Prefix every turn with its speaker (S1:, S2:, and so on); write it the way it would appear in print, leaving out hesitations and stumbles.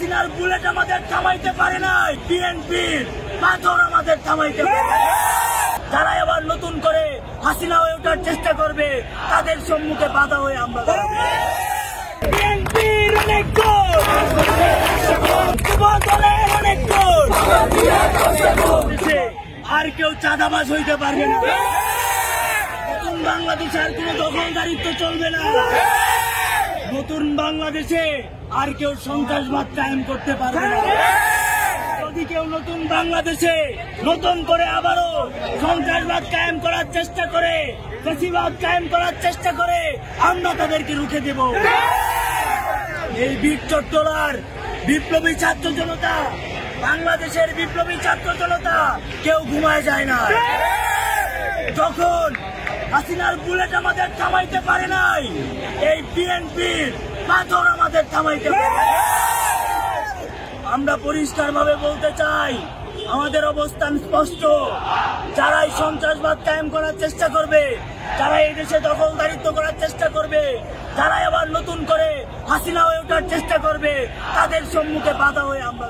S1: হাসিনার বুলেট আমাদের থামাইতে পারে নাই, বিএনপির পাথর আমাদের থামাইতে পারে। যারা এবার নতুন করে হাসিনা হয়ে ওঠার চেষ্টা করবে তাদের সম্মুখে বাধা হয়ে আমরা বিএনপির অনেক আর কেউ চাঁদাবাজ হইতে পারবে না। নতুন বাংলাদেশে আর কোন দখলদারিত্ব চলবে না। নতুন বাংলাদেশে আর কেউ সন্ত্রাসবাদ কায়েম করতে পারবে না। যদি কেউ নতুন বাংলাদেশে নতুন করে আবারও সন্ত্রাসবাদ কায়েম করার চেষ্টা করে, ফ্যাসিবাদ কায়েম করার চেষ্টা করে, আমরা তাদেরকে রুখে দেব। এই বীর চট্টলার বিপ্লবী ছাত্র জনতা, বাংলাদেশের বিপ্লবী ছাত্র জনতা কেউ ঘুমায় যায় না। যখন হাসিনার বুলেট আমাদের থামাইতে পারে নাই, এই বিএনপির পাথর আমাদের থামাইতে পারে। আমরা পরিষ্কার ভাবে বলতে চাই, আমাদের অবস্থান স্পষ্ট। যারাই সন্ত্রাসবাদ কায়েম করার চেষ্টা করবে, যারা এই দেশে দখলদারিত্ব করার চেষ্টা করবে, যারা আবার নতুন করে হাসিনা হয়ে ওঠার চেষ্টা করবে, তাদের সম্মুখে বাধা হয়ে আমরা